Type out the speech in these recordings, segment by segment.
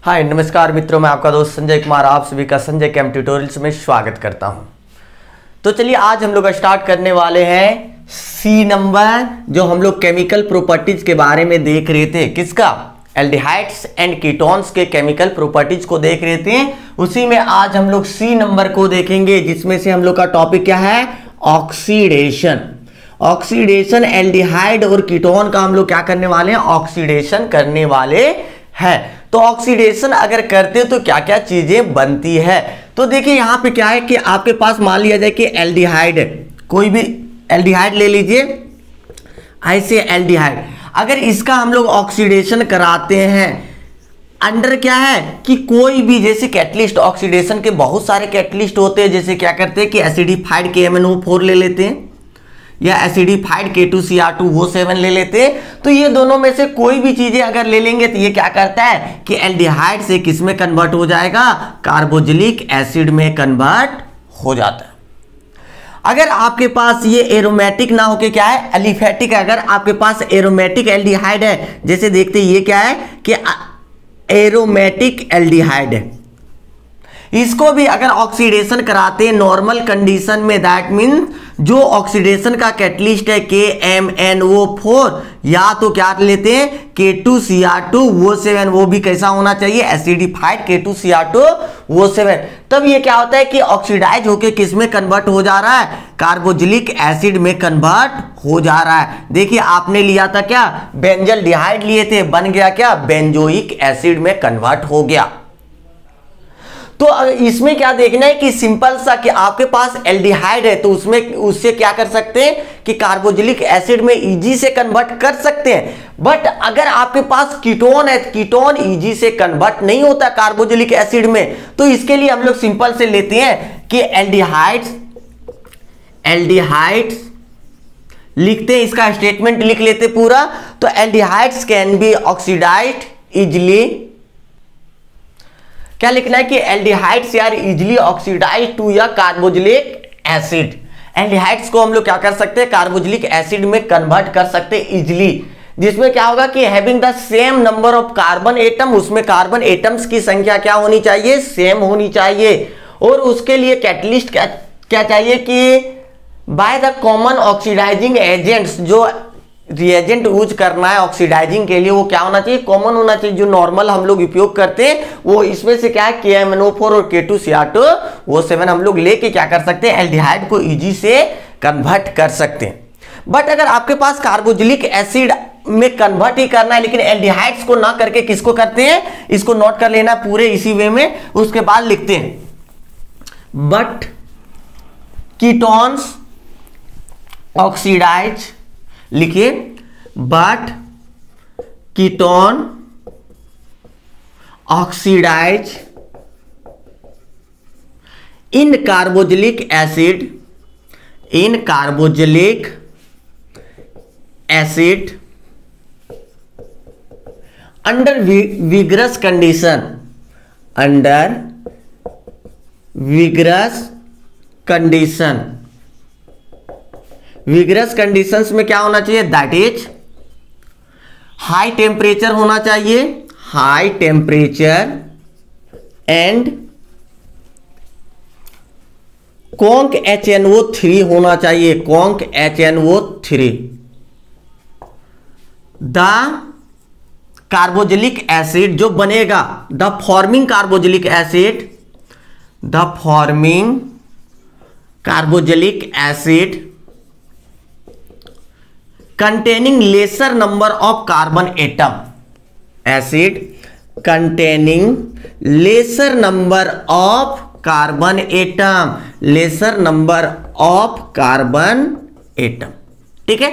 हाय नमस्कार मित्रों, मैं आपका दोस्त संजय कुमार आप सभी का संजय केम ट्यूटोरियल्स में स्वागत करता हूं। तो चलिए आज हम लोग स्टार्ट करने वाले हैं सी नंबर, जो हम लोग केमिकल प्रॉपर्टीज के बारे में देख रहे थे। किसका? एल्डिहाइड्स एंड कीटोन्स के केमिकल प्रॉपर्टीज को देख रहे थे। उसी में आज हम लोग सी नंबर को देखेंगे, जिसमें से हम लोग का टॉपिक क्या है? ऑक्सीडेशन। ऑक्सीडेशन एल्डिहाइड और कीटोन का हम लोग क्या करने वाले हैं? ऑक्सीडेशन करने वाले हैं। तो ऑक्सीडेशन अगर करते तो क्या क्या चीजें बनती है? तो देखिए यहां पे क्या है कि आपके पास मान लिया जाए कि एल्डिहाइड है, कोई भी एल्डिहाइड ले लीजिए, ऐसे एल्डिहाइड अगर इसका हम लोग ऑक्सीडेशन कराते हैं, अंडर क्या है कि कोई भी जैसे कैटलिस्ट, ऑक्सीडेशन के बहुत सारे कैटलिस्ट होते हैं। जैसे क्या करते हैं कि एसिडिफाइड KMnO4 ले लेते हैं या एसिडिफाइड K2Cr2 वो 7 ले लेते हैं। तो ये दोनों में से कोई भी चीजें अगर ले लेंगे तो ये क्या करता है कि एल्डिहाइड से किस में कन्वर्ट हो जाएगा? कार्बोक्सिलिक एसिड में कन्वर्ट हो जाता है। अगर आपके पास ये एरोमेटिक ना होके क्या है, एलिफेटिक, अगर आपके पास एरोमेटिक एल्डिहाइड है, जैसे देखते ये क्या है कि एरोमेटिक एल्डिहाइड है, इसको भी अगर ऑक्सीडेशन कराते हैं नॉर्मल कंडीशन में, दैट मीन जो ऑक्सीडेशन का कैटलिस्ट है KMnO4, या तो क्या लेते हैं K2Cr2 वो 7, वो भी कैसा होना चाहिए? एसिडिफाइड K2Cr2 वो 7। तब ये क्या होता है कि ऑक्सीडाइज होके किस में कन्वर्ट हो जा रहा है? कार्बोक्सिलिक एसिड में कन्वर्ट हो जा रहा है। देखिए आपने लिया था क्या? बेंजल्डिहाइड लिए थे, बन गया क्या? बेंजोइक एसिड में कन्वर्ट हो गया। तो इसमें क्या देखना है कि सिंपल सा कि आपके पास एल्डिहाइड है तो उसमें उससे क्या कर सकते हैं कि कार्बोक्सिलिक एसिड में इजी से कन्वर्ट कर सकते हैं। बट अगर आपके पास कीटोन है, कीटोन इजी से कन्वर्ट नहीं होता कार्बोक्सिलिक एसिड में, तो इसके लिए हम लोग सिंपल से लेते हैं कि एल्डिहाइड्स लिखते हैं, इसका स्टेटमेंट लिख लेते पूरा। तो aldehydes can be oxidized easily, क्या लिखना है कि aldehydes are easily oxidized to या कार्बोक्सिलिक एसिड। एल्डिहाइड्स को हम लोग क्या कर सकते हैं? कार्बोक्सिलिक एसिड में कन्वर्ट कर सकते हैं इजिली, जिसमें क्या होगा कि having the same number of carbon atom, उसमें कार्बन एटम्स की संख्या क्या होनी चाहिए? सेम होनी चाहिए। और उसके लिए कैटलिस्ट क्या चाहिए कि by the common oxidizing agents, जो रिएजेंट यूज करना है ऑक्सीडाइजिंग के लिए वो क्या होना चाहिए? कॉमन होना चाहिए। जो नॉर्मल हम लोग उपयोग करते हैं वो इसमें से क्या है KMnO4 और K2Cr2 वो 7 हम लोग लेके क्या कर सकते हैं? एल्डिहाइड को इजी से कन्वर्ट कर सकते हैं। बट अगर आपके पास कार्बोक्सिलिक एसिड में कन्वर्ट ही करना है, लेकिन एल्डिहाइड्स को ना करके किसको करते हैं? इसको नोट कर लेना पूरे इसी वे में। उसके बाद लिखते हैं बट कीटोन्स ऑक्सीडाइज, लिखिए but ketone oxidize in carboxylic acid, in carboxylic acid under vigorous condition, under vigorous condition. Vigorous conditions में क्या होना चाहिए? दैट इज हाई टेम्परेचर होना चाहिए, high temperature and conc HNO3 होना चाहिए, conc HNO3। The carboxylic acid जो बनेगा, the forming carboxylic acid, the forming carboxylic acid containing lesser number of carbon atom, acid containing lesser number of carbon atom, lesser number of carbon atom। ठीक है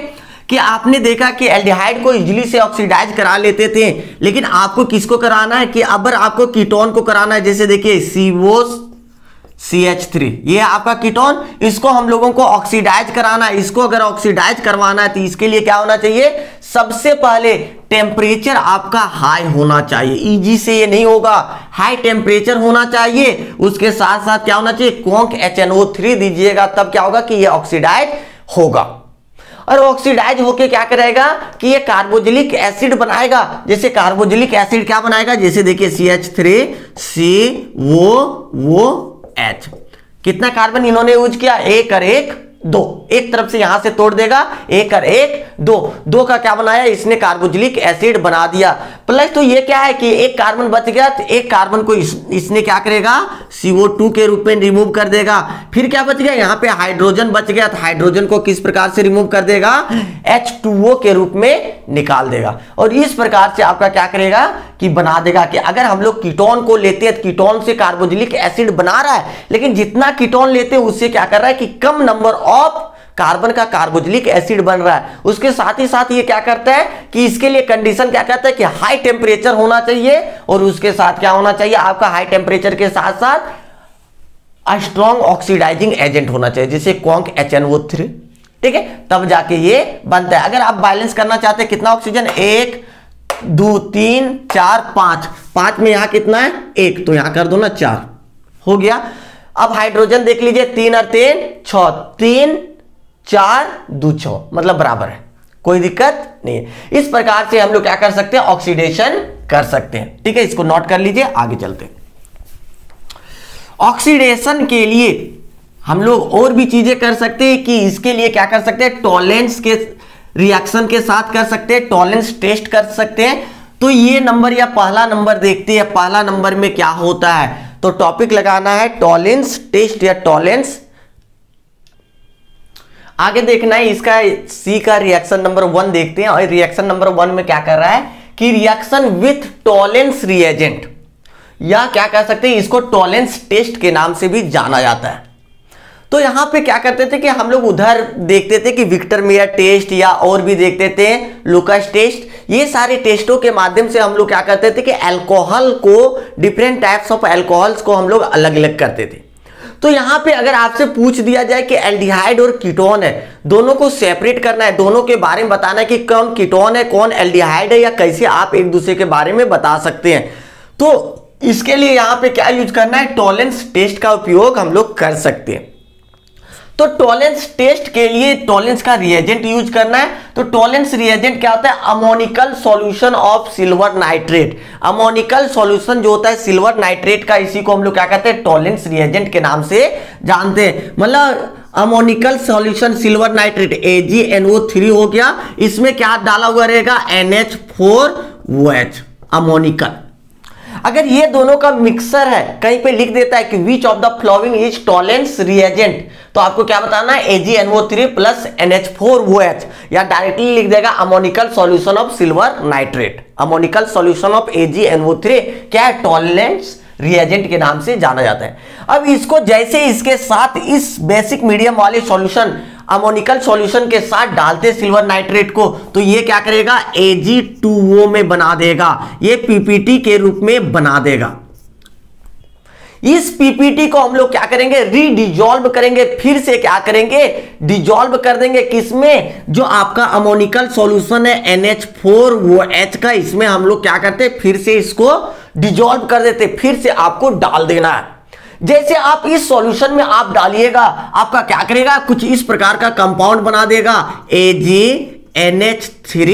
कि आपने देखा कि aldehyde को easily से ऑक्सीडाइज करा लेते थे, लेकिन आपको किसको कराना है कि अगर आपको कीटोन को कराना है, जैसे देखिए COCH3 ये आपका कीटोन, इसको हम लोगों को ऑक्सीडाइज कराना है। इसको अगर ऑक्सीडाइज करवाना है तो इसके लिए क्या होना चाहिए? सबसे पहले टेम्परेचर आपका हाई होना चाहिए, इजी से ये नहीं होगा, हाई टेम्परेचर होना चाहिए। उसके साथ साथ क्या होना चाहिए? कॉन्क HNO3 दीजिएगा, तब क्या होगा कि ये ऑक्सीडाइज होगा। और ऑक्सीडाइज होके क्या करेगा कि ये कार्बोक्सिलिक एसिड बनाएगा। जैसे कार्बोक्सिलिक एसिड क्या बनाएगा, जैसे देखिए CH3COOH, कितना कार्बन इन्होंने यूज किया, 1 और 1 2, एक तरफ से यहां से तोड़ देगा, 1 और 1 2, 2 का क्या बनाया इसने, कार्बोक्सिलिक एसिड बना दिया। प्लस तो ये क्या है कि एक कार्बन बच गया, तो एक कार्बन को इसने क्या करेगा, CO2 के रूप में रिमूव कर देगा। फिर क्या बच गया, यहाँ पे हाइड्रोजन बच गया, तो हाइड्रोजन को किस प्रकार से रिमूव कर देगा, H2O के रूप में निकाल देगा। और इस प्रकार से आपका क्या करेगा कि बना देगा कि अगर हम लोग कीटोन को लेते हैं, कीटोन से कार्बोक्सिलिक एसिड बना रहा है, लेकिन जितना कीटोन लेते हैं उससे क्या कर रहा है कि कम नंबर ऑफ कार्बन का कार्बोक्सिलिक एसिड बन रहा है। उसके साथ ही साथ ये क्या करता है कि इसके लिए कंडीशन क्या कहता है कि हाई टेम्परेचर होना चाहिए, और उसके साथ क्या होना चाहिए आपका, हाई टेम्परेचर के साथ साथ स्ट्रॉन्ग ऑक्सीडाइजिंग एजेंट होना चाहिए, जैसे कॉन्क HNO3, ठीक है, तब जाके ये बनता है। अगर आप बैलेंस करना चाहते हैं कितना ऑक्सीजन, 1 2 3 4 5, 5 में यहां कितना है 1, तो यहां कर दो ना 4 हो गया। अब हाइड्रोजन देख लीजिए, 3 और 3 6, 3 4 2 6, मतलब बराबर है, कोई दिक्कत नहीं है। इस प्रकार से हम लोग क्या कर सकते हैं, ऑक्सीडेशन कर सकते हैं, ठीक है, इसको नोट कर लीजिए, आगे चलते हैं। ऑक्सीडेशन के लिए हम लोग और भी चीजें कर सकते हैं कि इसके लिए क्या कर सकते हैं, टॉलेंस के रिएक्शन के साथ कर सकते हैं, टॉलेंस टेस्ट कर सकते हैं। तो ये नंबर या पहला नंबर देखते हैं, पहला नंबर में क्या होता है, तो टॉपिक लगाना है टॉलेंस टेस्ट या टॉलेंस। आगे देखना है इसका सी का रिएक्शन नंबर 1 देखते हैं, और रिएक्शन नंबर 1 में क्या कर रहा है कि रिएक्शन विथ टॉलेंस रिएजेंट, या क्या कह सकते हैं इसको टॉलेंस टेस्ट के नाम से भी जाना जाता है। तो यहां पे क्या करते थे कि हम लोग उधर देखते थे कि विक्टर मेयर टेस्ट, या और भी देखते थे लुकास टेस्ट। ये सारे टेस्टों के माध्यम से हम लोग क्या करते थे कि अल्कोहल को, डिफरेंट टाइप्स ऑफ अल्कोहल्स को हम लोग अलग अलग करते थे। तो यहां पे अगर आपसे पूछ दिया जाए कि एल्डिहाइड और कीटोन है, दोनों को सेपरेट करना है, दोनों के बारे में बताना है कि कौन कीटोन है कौन एल्डिहाइड है, या कैसे आप एक दूसरे के बारे में बता सकते हैं, तो इसके लिए यहां पे क्या यूज करना है, टॉलेंस टेस्ट का उपयोग हम लोग कर सकते हैं। तो टॉलेंस टेस्ट के लिए टॉलेंस का रिएजेंट यूज करना है। तो टॉलेंस रिएजेंट क्या होता है, ammoniacal solution of silver nitrate. Ammoniacal solution जो होता है सिल्वर नाइट्रेट का, इसी को हम लोग क्या कहते हैं, टॉलेंस रिएजेंट के नाम से जानते हैं। मतलब ammoniacal solution silver nitrate AgNO3 हो गया, इसमें क्या डाला हुआ रहेगा, NH4OH अमोनिकल। अगर ये दोनों का मिक्सर है, कहीं पे लिख देता है कि which of the following is Tollens reagent, तो आपको क्या बताना है, AgNO3 प्लस NH4OH, या डायरेक्टली लिख देगा ammoniacal solution of silver nitrate. Ammoniacal solution of AgNO3 क्या है, टॉलेंस रिएजेंट के नाम से जाना जाता है। अब इसको जैसे इसके साथ इस बेसिक मीडियम वाले सॉल्यूशन अमोनिकल सॉल्यूशन के साथ डालते सिल्वर नाइट्रेट को, तो ये क्या करेगा, Ag2O में बना देगा, ये PPT के रूप में बना देगा। इस PPT को हम लोग क्या करेंगे, रीडिजॉल्व करेंगे, फिर से क्या करेंगे, डिजॉल्व कर देंगे, किसमें, जो आपका अमोनिकल सॉल्यूशन है NH4OH का, इसमें हम लोग क्या करते हैं, फिर से इसको डिजॉल्व कर देते, फिर से आपको डाल देना है। जैसे आप इस सॉल्यूशन में आप डालिएगा, आपका क्या करेगा, कुछ इस प्रकार का कंपाउंड बना देगा, AgNH3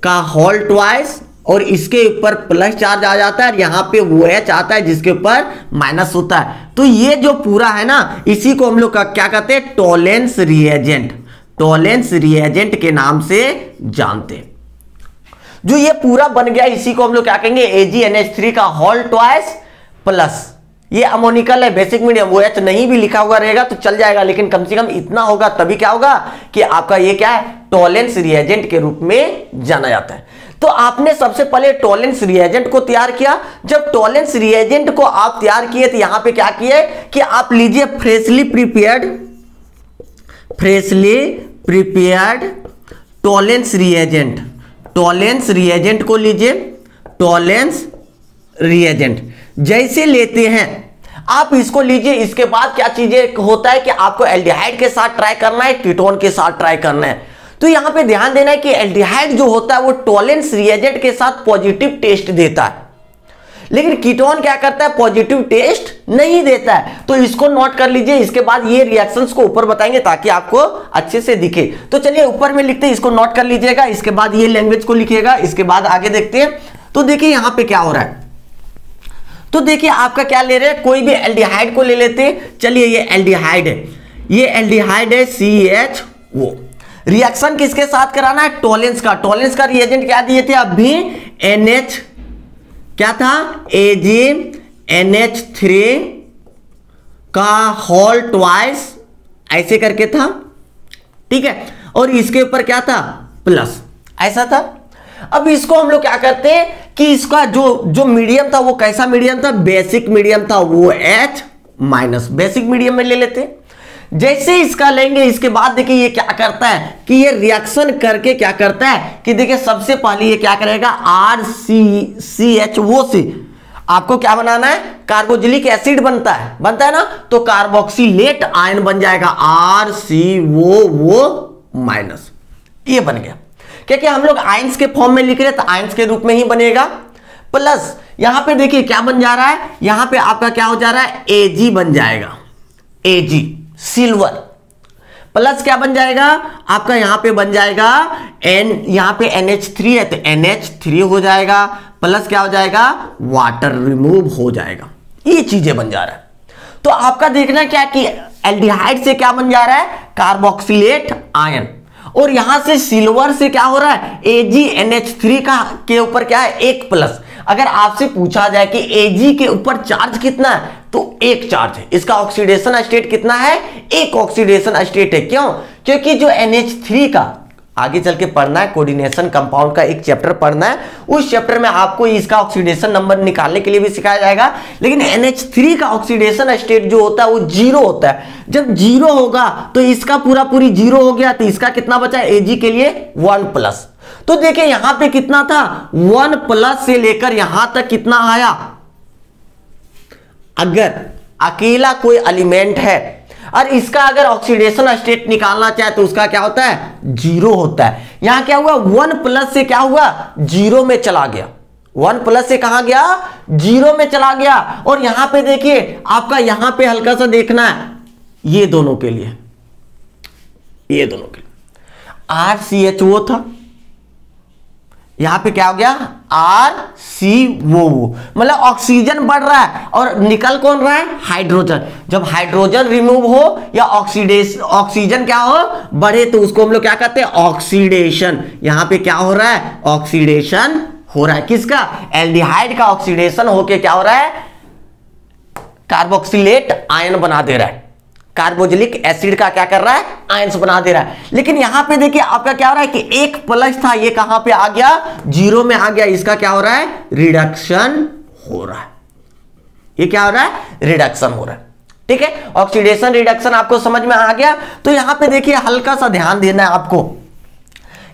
का होल ट्वाइस, और इसके ऊपर प्लस चार्ज आ जाता है, यहां पे OH आता है जिसके ऊपर माइनस होता है। तो ये जो पूरा है ना, इसी को हम लोग का क्या कहते हैं, टॉलेंस रिएजेंट, टॉलेंस रिएजेंट के नाम से जानते हैं। जो ये पूरा बन गया, इसी को हम लोग क्या कहेंगे, AgNH3 का होल ट्वाइस प्लस, ये अमोनिकल है बेसिक मीडियम, OH नहीं भी लिखा हुआ रहेगा तो चल जाएगा, लेकिन कम से कम इतना होगा, तभी क्या होगा कि आपका ये क्या है, टॉलेंस रिएजेंट के रूप में जाना जाता है। तो आपने सबसे पहले टॉलेंस रिएजेंट को तैयार किया। जब टॉलेंस रिएजेंट को आप तैयार किए, तो यहां पे क्या किए कि आप लीजिए freshly prepared Tollens reagent, Tollens reagent को लीजिए, टॉलेंस रिएजेंट जैसे लेते हैं आप इसको लीजिए। इसके बाद क्या चीजें होता है कि आपको एल्डिहाइड के साथ ट्राई करना है, कीटोन के साथ ट्राई करना है। तो यहां पे ध्यान देना है कि एल्डिहाइड जो होता है वो टॉलेंस रिएजेंट के साथ पॉजिटिव टेस्ट देता है, लेकिन कीटोन क्या करता है, पॉजिटिव टेस्ट नहीं देता है। तो इसको नोट कर लीजिए, इसके बाद ये रिएक्शंस को ऊपर बताएंगे ताकि आपको अच्छे से दिखे। तो चलिए ऊपर में लिखते हैं, इसको नोट कर लीजिएगा, इसके बाद ये लैंग्वेज को लिखिएगा, इसके बाद आगे देखते हैं। तो देखिए यहां पे क्या हो रहा है, तो देखिए आपका क्या ले रहे हैं, कोई भी एल्डिहाइड को ले लेते हैं। चलिए ये एल्डिहाइड है, ये एल्डिहाइड है CHO। रिएक्शन किसके साथ कराना है, टोलेंस का। टोलेंस का रिएजेंट क्या दिए थे अभी, NH क्या था, AgNH3 का होल ट्वाइस ऐसे करके था, ठीक है, और इसके ऊपर क्या था, प्लस, ऐसा था। अब इसको हम लोग क्या करते हैं कि इसका जो मीडियम था वो कैसा मीडियम था, बेसिक मीडियम था, वो H माइनस बेसिक मीडियम में ले लेते हैं। जैसे इसका लेंगे, इसके बाद देखिए ये क्या करता है कि ये रिएक्शन करके क्या करता है कि देखिए सबसे पहले ये क्या करेगा, RCCHO से आपको क्या बनाना है, कार्बोक्सिलिक एसिड बनता है ना, तो कार्बोक्सिलेट आयन बन जाएगा RCOO माइनस, ये बन गया। क्योंकि हम लोग आयंस के फॉर्म में लिख रहे हैं तो आयंस के रूप में ही बनेगा। प्लस यहां पे देखिए क्या बन जा रहा है, यहां पे आपका क्या हो जा रहा है, Ag बन जाएगा, Ag सिल्वर। प्लस क्या बन जाएगा आपका, यहां पे बन जाएगा यहां पे NH3 है तो NH3 हो जाएगा, प्लस क्या हो जाएगा, वाटर रिमूव हो जाएगा। ये चीजें बन जा रहा है। तो आपका देखना क्या कि एल्डिहाइड से क्या बन जा रहा है, कार्बोक्सिलेट आयन, और यहां से सिल्वर से क्या हो रहा है, AgNH3 का के ऊपर क्या है, एक प्लस। अगर आपसे पूछा जाए कि Ag के ऊपर चार्ज कितना है, तो एक चार्ज है। इसका ऑक्सीडेशन स्टेट कितना है, एक ऑक्सीडेशन स्टेट है। क्यों, क्योंकि जो NH3 का आगे चल के पढ़ना है, कोऑर्डिनेशन कंपाउंड का एक चैप्टर पढ़ना है, उस चैप्टर में आपको इसका ऑक्सीडेशन नंबर निकालने के लिए भी सिखाया जाएगा। लेकिन NH3 का ऑक्सीडेशन स्टेट जो होता है वो 0 होता है। जब 0 होगा तो इसका पूरी 0 हो गया, तो इसका कितना बचा, Ag के लिए 1 प्लस। तो देखिए यहां पे कितना था, 1 प्लस से लेकर यहां तक कितना आया। अगर अकेला कोई एलिमेंट है और इसका अगर ऑक्सीडेशन स्टेट निकालना चाहे तो उसका क्या होता है, 0 होता है। यहां क्या हुआ, 1 प्लस से क्या हुआ, 0 में चला गया। 1 प्लस से कहां गया, 0 में चला गया। और यहां पे देखिए आपका यहां पे हल्का सा देखना है, ये दोनों के लिए, ये दोनों के लिए RCHO था, यहां पे क्या हो गया, RCOO, मतलब ऑक्सीजन बढ़ रहा है और निकल कौन रहा है, हाइड्रोजन। जब हाइड्रोजन रिमूव हो या ऑक्सीजन क्या हो, बढ़े, तो उसको हम लोग क्या कहते हैं, ऑक्सीडेशन। यहां पे क्या हो रहा है, ऑक्सीडेशन हो रहा है, किसका, एल्डिहाइड का ऑक्सीडेशन होके क्या हो रहा है, कार्बोक्सिलेट आयन बना दे रहा है, कार्बोक्सिलिक एसिड का क्या कर रहा है, आयंस बना दे रहा है। लेकिन यहां पे देखिए आपका क्या हो रहा है कि एक प्लस था, ये कहां पे आ गया, 0 में आ गया। इसका क्या हो रहा है, रिडक्शन हो रहा है। ये क्या हो रहा है, रिडक्शन हो रहा है, ठीक है। ऑक्सीडेशन रिडक्शन आपको समझ में आ गया। तो यहां पे देखिए हल्का सा ध्यान देना है आपको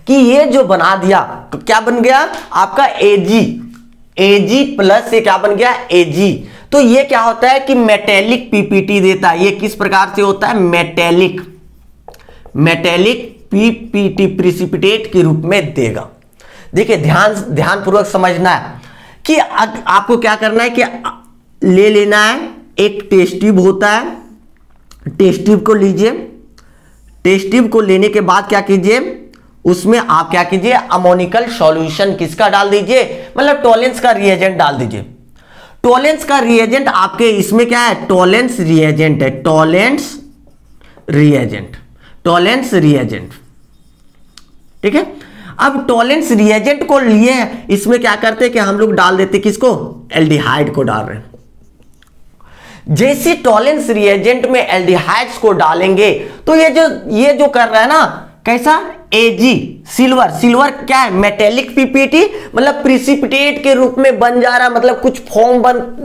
कि ये जो बना दिया तो क्या बन गया आपका, Ag प्लस से क्या बन गया, Ag। तो ये क्या होता है कि मेटेलिक पीपीटी देता है। ये किस प्रकार से होता है, मेटेलिक पीपीटी, प्रिसिपिटेट के रूप में देगा। देखिए ध्यानपूर्वक समझना है कि आपको क्या करना है कि ले लेना है, एक टेस्ट ट्यूब होता है, टेस्ट ट्यूब को लीजिए। टेस्ट ट्यूब को लेने के बाद क्या कीजिए, उसमें आप क्या कीजिए, अमोनिकल सॉल्यूशन किसका डाल दीजिए, मतलब टोलेंस का रिएजेंट डाल दीजिए। टोलेंस का रिएजेंट आपके इसमें क्या है, टोलेंस रिएजेंट है, टोलेंस रिएजेंट, ठीक है। अब टोलेंस रिएजेंट को लिए इसमें क्या करते हैं कि हम लोग डाल देते, किसको, एल्डिहाइड को डाल रहे हैं। जैसे टोलेंस रिएजेंट में एल्डिहाइड्स को डालेंगे तो ये जो कर रहा है ना, कैसा, Ag सिल्वर क्या है, मेटेलिक पीपीटी, मतलब प्रिसिपिटेट के रूप में बन जा रहा है, मतलब कुछ फॉर्म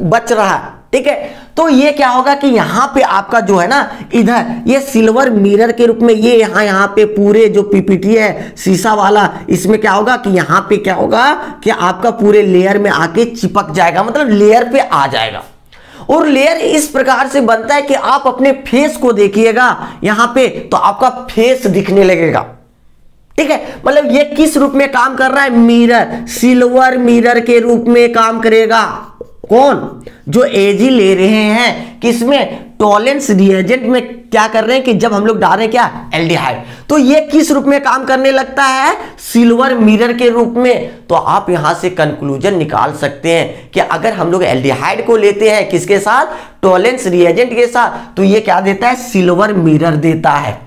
बच रहा है, ठीक है। तो ये क्या होगा कि यहां पे आपका जो है ना, इधर ये सिल्वर मिरर के रूप में ये यहां पे पूरे जो पीपीटी है शीशा वाला, इसमें क्या होगा कि यहां पे क्या होगा कि आपका पूरे लेयर में आके चिपक जाएगा, मतलब लेयर पे आ जाएगा। और लेयर इस प्रकार से बनता है कि आप अपने फेस को देखिएगा यहां पे तो आपका फेस दिखने लगेगा, ठीक है। मतलब ये किस रूप में काम कर रहा है, मिरर, सिल्वर मिरर के रूप में काम करेगा, कौन, जो एजी ले रहे हैं किसमें, टॉलेंस रिएजेंट में क्या कर रहे हैं कि जब हम लोग डाल रहे हैं क्या, एल्डिहाइड, तो ये किस रूप में काम करने लगता है, सिल्वर मिरर के रूप में। तो आप यहां से कंक्लूजन निकाल सकते हैं कि अगर हम लोग एल्डिहाइड को लेते हैं किसके साथ, टॉलेंस रिएजेंट के साथ, तो ये क्या देता है, सिल्वर मिरर देता है,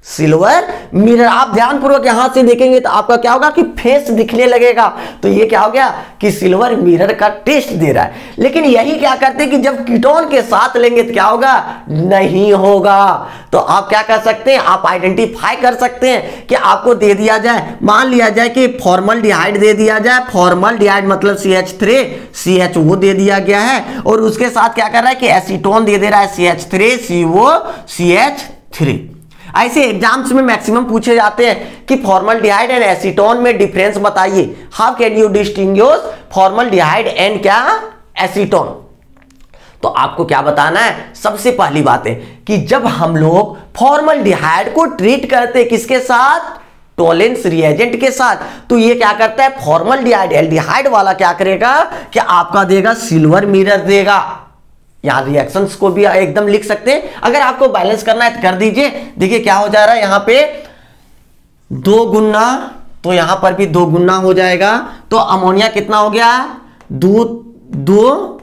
सिल्वर मिरर। आप ध्यानपूर्वक यहां से देखेंगे तो आपका क्या होगा कि फेस दिखने लगेगा, तो ये क्या हो गया कि सिल्वर मिरर का टेस्ट दे रहा है। लेकिन यही क्या करते हैं कि जब कीटोन के साथ लेंगे तो क्या होगा, नहीं होगा। तो आप क्या कर सकते हैं, आप आइडेंटिफाई कर सकते हैं कि आपको दे दिया जाए, मान लिया जाए कि फॉर्मल्डिहाइड दे दिया जाए, फॉर्मल्डिहाइड मतलब CH3, CH वो दे दिया गया है, और उसके साथ क्या कर रहा है कि एसीटोन दे रहा है CH3CO CH3। ऐसे एग्जाम्स में मैक्सिमम पूछे जाते हैं कि फॉर्मल्डिहाइड एंड एसीटोन में डिफरेंस बताइए, how can you distinguish formaldehyde and क्या, एसीटोन। तो आपको क्या बताना है, सबसे पहली बात है कि जब हम लोग फॉर्मल्डिहाइड को ट्रीट करते हैं किसके साथ, टॉलेंस रिएजेंट के साथ, तो ये क्या करता है, फॉर्मल्डिहाइड एल्डिहाइड वाला क्या करेगा कि आपका देगा सिल्वर मिरर देगा। यहां रिएक्शंस को भी एकदम लिख सकते हैं, अगर आपको बैलेंस करना है तो कर दीजिए। देखिए क्या हो जा रहा है, यहां पे 2 गुना, तो यहां पर भी 2 गुना हो जाएगा, तो अमोनिया कितना हो गया, 2,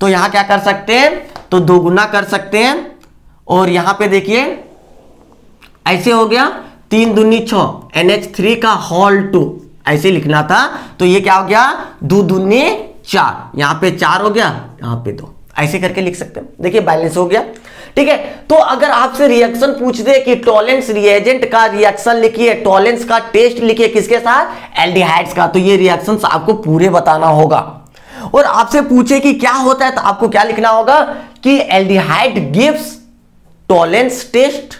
तो यहां क्या कर सकते हैं, तो 2 गुना कर सकते हैं, और यहां पे देखिए ऐसे हो गया 3 दूनी 6, NH3 का होल 2 ऐसे लिखना था, तो ये क्या हो गया 2 दूनी 4, यहां पे 4 हो गया, यहां पे 2, ऐसे करके लिख सकते हैं। देखिए बैलेंस हो गया, ठीक है। तो अगर आपसे रिएक्शन पूछ दे कि टॉलेंस रिएजेंट का रिएक्शन लिखिए, टॉलेंस का टेस्ट लिखिए किसके साथ, एल्डिहाइड्स का, तो ये रिएक्शंस आपको पूरे बताना होगा। और आपसे पूछे कि क्या होता है, तो आपको क्या लिखना होगा कि aldehyde gives Tollens test,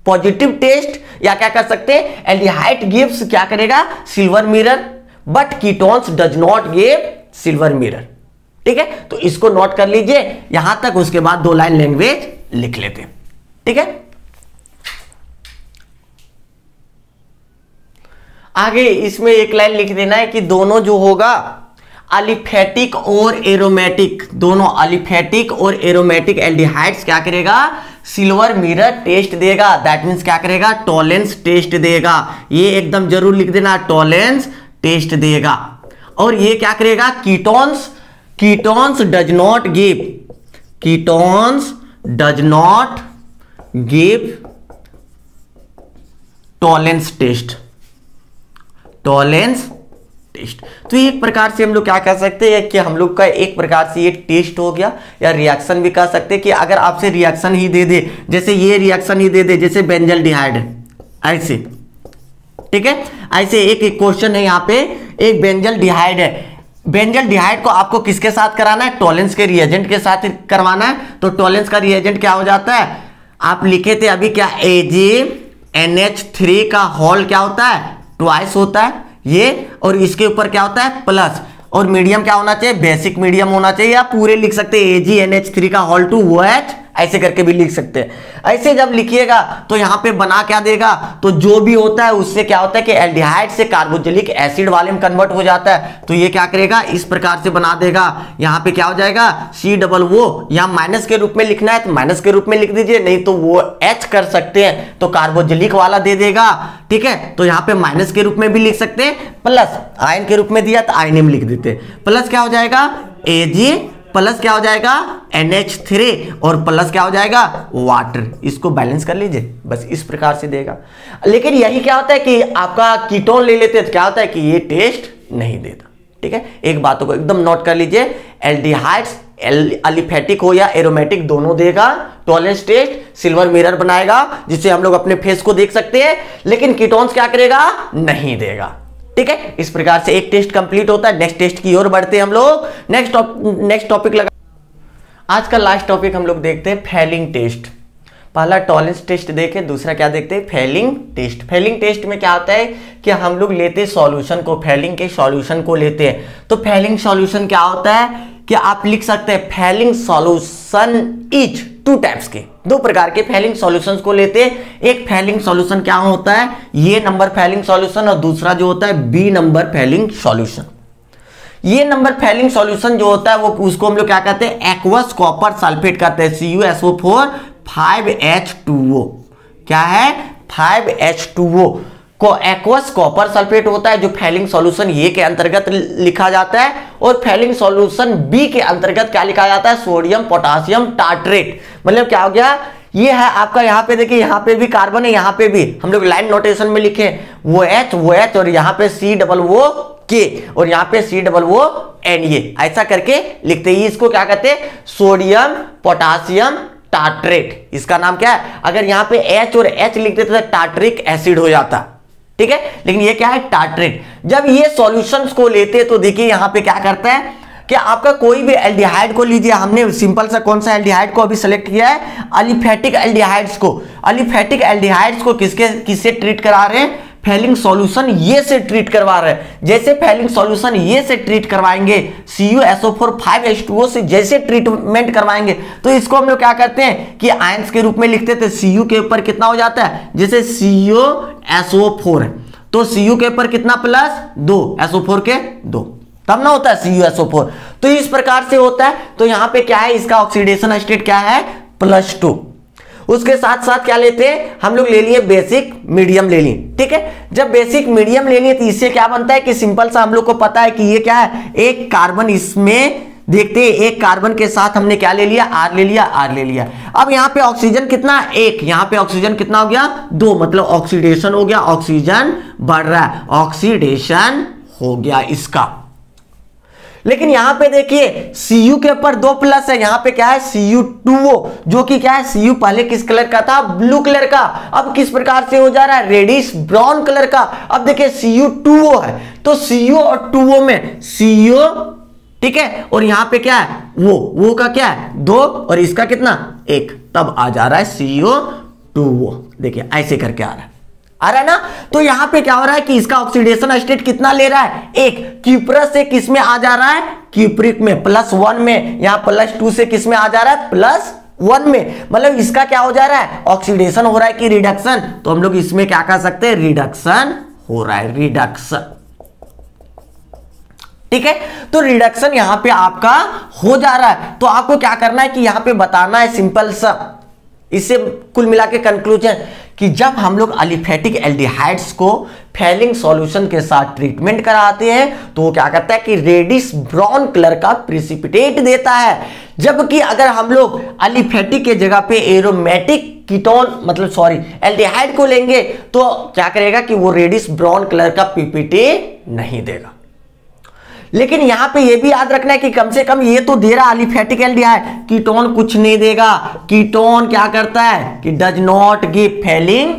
positive test, या क्या कर सकते हैं, एल्डिहाइड गिव्स क्या करेगा, silver mirror, but ketones does not give silver mirror. ठीक है, तो इसको नोट कर लीजिए यहां तक, उसके बाद 2 लाइन लैंग्वेज लिख लेते हैं। ठीक है, आगे इसमें 1 लाइन लिख देना है कि दोनों जो होगा अलिफेटिक और एरोमेटिक, दोनों अलिफेटिक और एरोमेटिक एल्डिहाइड्स क्या करेगा, सिल्वर मिरर टेस्ट देगा। दैट मींस क्या करेगा, टॉलेंस टेस्ट देगा। ये एकदम जरूर लिख देना, टॉलेंस टेस्ट देगा। और ये क्या करेगा, ketones does not give, ketones does not give Tollens test, Tollens test. तो एक प्रकार से हम लोग क्या कह सकते हैं कि हम लोग का एक प्रकार से ये टेस्ट हो गया, या रिएक्शन भी कह सकते हैं कि अगर आपसे रिएक्शन ही दे दे, जैसे ये रिएक्शन ही दे दे, जैसे बेंजल्डिहाइड ऐसे, ठीक है, ऐसे एक क्वेश्चन है यहाँ पे, एक बेंजल्डिहाइड है, बेंजल्डिहाइड को आपको किसके साथ कराना है, टॉलेंस के रिएजेंट के साथ करवाना है। तो टॉलेंस का रिएजेंट क्या हो जाता है, आप लिखे थे अभी क्या, AgNH3 का होल क्या होता है, ट्वाइस होता है ये, और इसके ऊपर क्या होता है प्लस, और मीडियम क्या होना चाहिए, बेसिक मीडियम होना चाहिए, या पूरे लिख सकते हैं AgNH3 का होल 2 OH, ऐसे करके भी लिख सकते हैं। ऐसे जब लिखिएगा तो यहां पे बना क्या देगा, तो जो भी होता है उससे क्या होता है कि एल्डिहाइड से कार्बोक्सिलिक एसिड वाले में कन्वर्ट हो जाता है, तो ये क्या करेगा, इस प्रकार से बना देगा। यहां पे क्या हो जाएगा, C+O, यहां माइनस के रूप में लिखना है तो माइनस के रूप में लिख दीजिए, नहीं तो वो H कर सकते हैं तो कार्बोक्सिलिक वाला दे देगा। ठीक है, तो यहां पे माइनस के रूप में भी लिख सकते हैं, प्लस आयन के रूप में दिया तो आयन में लिख देते हैं। प्लस क्या हो जाएगा, Ag, प्लस क्या हो जाएगा NH3, और प्लस क्या हो जाएगा वाटर। इसको बैलेंस कर लीजिए, बस इस प्रकार से देगा। लेकिन यही क्या होता है कि आपका कीटोन ले लेते हैं तो क्या होता है कि ये टेस्ट नहीं देता। ठीक है, एक बातों को एकदम नोट कर लीजिए, एल्डिहाइड्स अलिफेटिक हो या एरोमेटिक दोनों देगा, टॉलेंस टेस्ट सिल्वर मिरर बनाएगा जिससे हम लोग अपने फेस को देख सकते हैं, लेकिन कीटोन्स क्या करेगा, नहीं देगा। ठीक है, इस प्रकार से एक टेस्ट कंप्लीट होता है। नेक्स्ट टेस्ट की ओर बढ़ते हैं हम लोग। नेक्स्ट टॉपिक लगा, आज का लास्ट टॉपिक हम लोग देखते हैं फेलिंग टेस्ट। पहला टॉलेंस टेस्ट देखे, दूसरा क्या देखते हैं, फेलिंग टेस्ट। फेलिंग टेस्ट में क्या होता है कि हम लोग लेते हैं सॉल्यूशन को, फेलिंग के सॉल्यूशन को लेते हैं। तो फेलिंग सॉल्यूशन क्या होता है कि आप लिख सकते हैं फेलिंग सॉल्यूशन इज 2 टाइप्स के, 2 प्रकार के फेलिंग सॉल्यूशंस को लेते हैं। एक फेलिंग सॉल्यूशन क्या होता है, ये नंबर फेलिंग सॉल्यूशन, और दूसरा जो होता है B नंबर फेलिंग सॉल्यूशन। ये नंबर फेलिंग सॉल्यूशन जो होता है वो उसको हम लोग क्या कहते हैं, एक्वस कॉपर सल्फेट कहते हैं, CuSO4 5H2O। क्या है, 5H2O को एक्वस कॉपर सल्फेट होता है जो फेलिंग सॉल्यूशन ए के अंतर्गत लिखा जाता है, और फेलिंग सॉल्यूशन बी के अंतर्गत क्या लिखा जाता है, सोडियम पोटासियम टार्ट्रेट। मतलब क्या हो गया, ये है आपका, यहाँ पे देखिए, यहाँ पे भी कार्बन है, यहाँ पे भी हम लोग लाइन नोटेशन में लिखे वो H और यहाँ पे COO और यहाँ पे COONA, ऐसा करके लिखते हैं। इसको क्या कहते हैं, सोडियम पोटासियम टार्ट्रेट। इसका नाम क्या है, अगर यहाँ पे H और H लिख देते तो टार्ट्रिक एसिड हो जाता, ठीक है, लेकिन ये क्या है, टार्ट्रेट। जब ये सॉल्यूशंस को लेते तो देखिए यहाँ पे क्या करता है कि आपका कोई भी एल्डिहाइड को लीजिए, हमने सिंपल सा कौन सा एल्डिहाइड को अभी सेलेक्ट किया है, अलिफेटिक एल्डिहाइड्स को। अलिफेटिक एल्डिहाइड्स को किससे ट्रीट करा रहे हैं, फेलिंग सॉल्यूशन ये से ट्रीट करवा रहे हैं। जैसे फेलिंग सॉल्यूशन ये से ट्रीट करवाएंगे, CuSO4 5H2O से जैसे ट्रीटमेंट करवाएंगे, तो इसको हम लोग क्या करते हैं कि आयंस के रूप में लिखते थे। Cu के ऊपर कितना हो जाता है, जैसे CuSO4 है तो Cu के ऊपर कितना प्लस 2, SO4 के 2, तब ना होता है CuSO4। तो इस प्रकार से होता है। तो यहां पे क्या है, इसका ऑक्सीडेशन स्टेट क्या है, +2। उसके साथ साथ क्या लेते हैं हम लोग, ले लिए बेसिक मीडियम ले लिए, ठीक है। जब बेसिक मीडियम ले लिए तो इससे क्या बनता है कि सिंपल सा हम लोग को पता है कि ये क्या है, एक कार्बन, इसमें देखते हैं एक कार्बन के साथ हमने क्या ले लिया, R ले लिया, R ले लिया। अब यहाँ पे ऑक्सीजन कितना, 1, यहाँ पे ऑक्सीजन कितना हो गया, 2, मतलब ऑक्सीडेशन हो गया, ऑक्सीजन बढ़ रहा है, ऑक्सीडेशन हो गया इसका। लेकिन यहां पे देखिए Cu के ऊपर 2 प्लस है, यहां पे क्या है, Cu2O, जो कि क्या है, Cu पहले किस कलर का था, ब्लू कलर का, अब किस प्रकार से हो जा रहा है, रेडिश ब्राउन कलर का। अब देखिए Cu2O है, तो Cu और 2O में CO, ठीक है, और यहां पे क्या है, वो का क्या है 2 और इसका कितना 1, तब आ जा रहा है CO2O। देखिए ऐसे करके आ रहा है ना। तो यहां पे क्या हो रहा है कि इसका ऑक्सीडेशन स्टेट कितना ले रहा है, 1, क्यूप्रस से किस में आ जा रहा है, क्यूप्रिक में, +1 में, यहां +2 से किस में आ जा रहा है, +1 में। मतलब इसका क्या हो जा रहा है, ऑक्सीडेशन हो रहा है कि रिडक्शन, तो हम लोग इसमें क्या कह सकते हैं, रिडक्शन हो रहा है, रिडक्शन, ठीक है। तो रिडक्शन यहां पे आपका हो जा रहा है। तो आपको क्या करना है कि यहां पे बताना है सिंपल सा, इससे कुल मिला के कंक्लूजन कि जब हम लोग अलिफेटिक एल्डिहाइड्स को फेलिंग सॉल्यूशन के साथ ट्रीटमेंट कराते हैं तो वो क्या करता है कि रेडिश ब्राउन कलर का प्रिसिपिटेट देता है। जबकि अगर हम लोग अलिफेटिक के जगह पे एरोमेटिक कीटोन मतलब सॉरी एल्डिहाइड को लेंगे तो क्या करेगा कि वो रेडिश ब्राउन कलर का पीपीटी नहीं देगा। लेकिन यहां पे ये भी याद रखना है कि कम से कम ये तो दे रहा अलिफेटिक एल्डिहाइड, कीटोन कुछ नहीं देगा। कीटोन क्या करता है कि does not give Fehling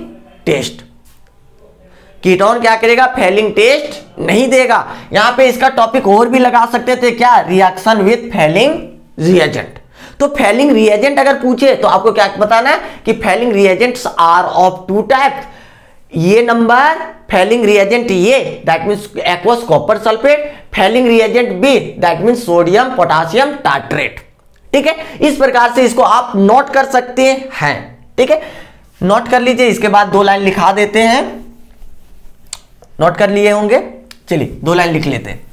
test, ketone क्या करेगा, फेलिंग टेस्ट नहीं देगा। यहां पे इसका टॉपिक और भी लगा सकते थे, क्या, रिएक्शन विथ फेलिंग रिएजेंट। तो फेलिंग रिएजेंट अगर पूछे तो आपको क्या बताना है कि Fehling reagents are of 2 type. ये नंबर फेलिंग रिएजेंट ये that means aqueous copper sulphate, Fehling reagent B that means sodium potassium tartrate, ठीक है। इस प्रकार से इसको आप नोट कर सकते हैं, ठीक है, नोट कर लीजिए। इसके बाद 2 लाइन लिखा देते हैं, नोट कर लिए होंगे, चलिए 2 लाइन लिख लेते हैं।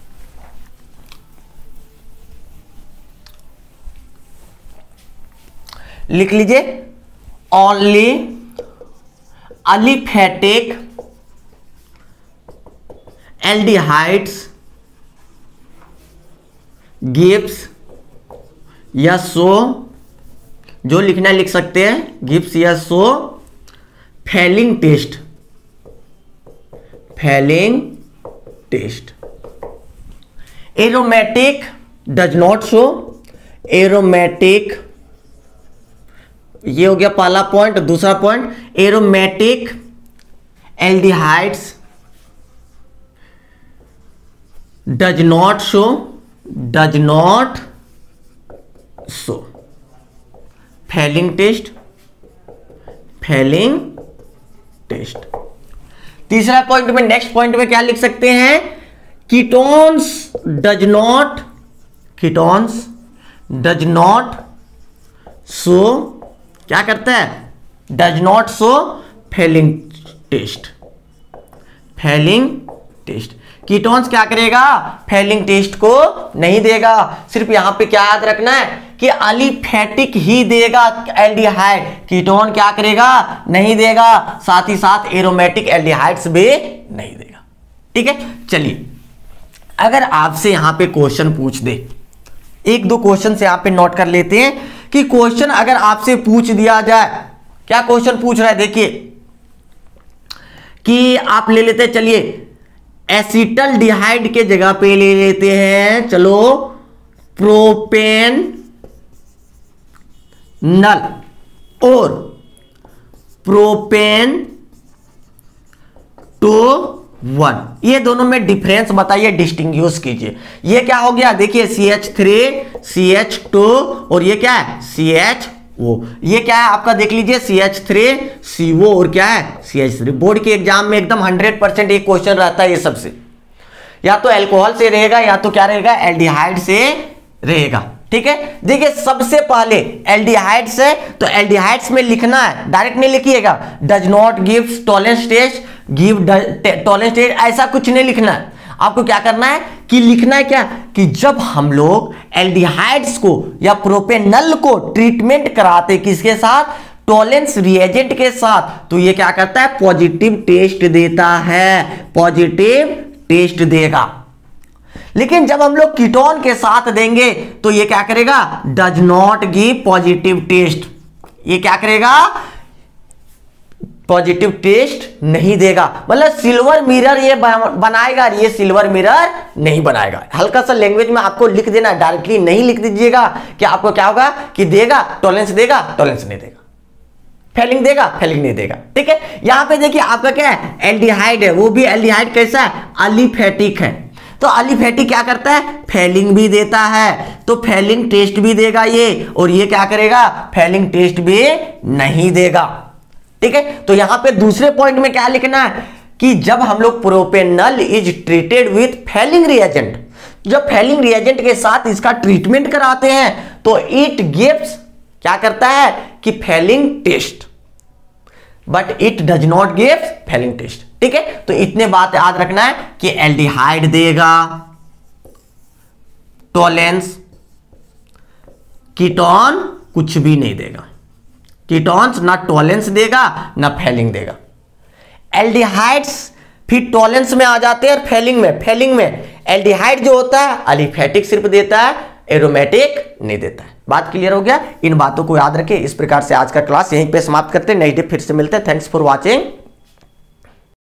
लिख लीजिए, ओनली अलिफेटिक एल्डिहाइड्स गिव्स या सो, जो लिखना लिख सकते हैं, गिव्स या so Fehling test, Fehling test. Aromatic does not show, aromatic, ये हो गया पहला पॉइंट। दूसरा point, aromatic aldehydes does not show, does not show Fehling test, Fehling test. तीसरा पॉइंट में, नेक्स्ट पॉइंट में क्या लिख सकते हैं, ketones does not, ketones does not show, क्या करता है, does not show Fehling test, Fehling test. Ketones क्या करेगा, फेलिंग टेस्ट को नहीं देगा। सिर्फ यहां पे क्या याद रखना है कि अलिफेटिक ही देगा एल्डिहाइड, कीटोन क्या करेगा, नहीं देगा, साथ ही साथ एरोमेटिक एल्डिहाइड्स भी नहीं देगा। ठीक है, चलिए अगर आपसे यहां पे क्वेश्चन पूछ दे, एक दो क्वेश्चन से यहां पे नोट कर लेते हैं कि क्वेश्चन अगर आपसे पूछ दिया जाए, क्या क्वेश्चन पूछ रहा है, देखिए कि आप ले लेते हैं, चलिए एसिटल्डिहाइड के जगह पे ले लेते हैं, चलो प्रोपेन नल और प्रोपेन टू 1, ये दोनों में डिफरेंस बताइए, डिस्टिंग्विश कीजिए। ये क्या हो गया, देखिए CH3 CH2 और ये क्या है CHO, ये क्या है आपका देख लीजिए CH3 CO और क्या है CH3। बोर्ड के एग्जाम में एकदम 100% एक क्वेश्चन रहता है ये सबसे, या तो अल्कोहल से रहेगा या तो क्या रहेगा एल्डिहाइड से रहेगा। ठीक है, देखिए सबसे पहले एल्डिहाइड्स है तो एल्डिहाइड्स में लिखना है, डायरेक्ट नहीं लिखिएगा, does not give tolerance test, give tolerance test, ऐसा कुछ नहीं लिखना है। आपको क्या करना है कि लिखना है क्या कि जब हम लोग एल्डिहाइड्स को या प्रोपेनल को ट्रीटमेंट कराते किसके साथ, टॉलेंस रिएजेंट के साथ, तो ये क्या करता है पॉजिटिव टेस्ट देता है, पॉजिटिव टेस्ट देगा। लेकिन जब हम लोग कीटोन के साथ देंगे तो ये क्या करेगा, does not give positive test, ये क्या करेगा पॉजिटिव टेस्ट नहीं देगा, मतलब सिल्वर मिरर ये बनाएगा, ये सिल्वर मिरर नहीं बनाएगा। हल्का सा लैंग्वेज में आपको लिख देना, डायरेक्टली नहीं लिख दीजिएगा कि आपको क्या होगा कि देगा टॉलरेंस देगा, टॉलरेंस नहीं देगा, फेलिंग देगा, फेलिंग नहीं देगा। ठीक है, यहां पे देखिए आपका क्या है एल्डिहाइड है, वो भी एल्डिहाइड कैसा है अलिफेटिक है, तो अलिफेटिक क्या करता है फेलिंग भी देता है, तो फेलिंग टेस्ट भी देगा ये, और ये क्या करेगा फेलिंग टेस्ट भी नहीं देगा। ठीक है, तो यहां पे दूसरे पॉइंट में क्या लिखना है कि जब हम लोग propanal is treated with Fehling reagent, जब फेलिंग रिएजेंट के साथ इसका ट्रीटमेंट कराते हैं तो इट गिव्स क्या करता है कि Fehling test, but it does not give Fehling test. ठीक है, तो इतने बात याद रखना है कि एल्डिहाइड देगा टॉलेंस, कीटोन कुछ भी नहीं देगा, कीटोन्स ना टॉलेंस देगा ना फेलिंग देगा। एल्डिहाइड्स फिर टॉलेंस में आ जाते हैं और फेलिंग में एल्डिहाइड जो होता है अलिफेटिक सिर्फ देता है, एरोमेटिक नहीं देता है। बात क्लियर हो गया, इन बातों को याद रखें। इस प्रकार से आज का क्लास यहीं पे समाप्त करते हैं, नेक्स्ट डे फिर से मिलते हैं। Thanks for watching.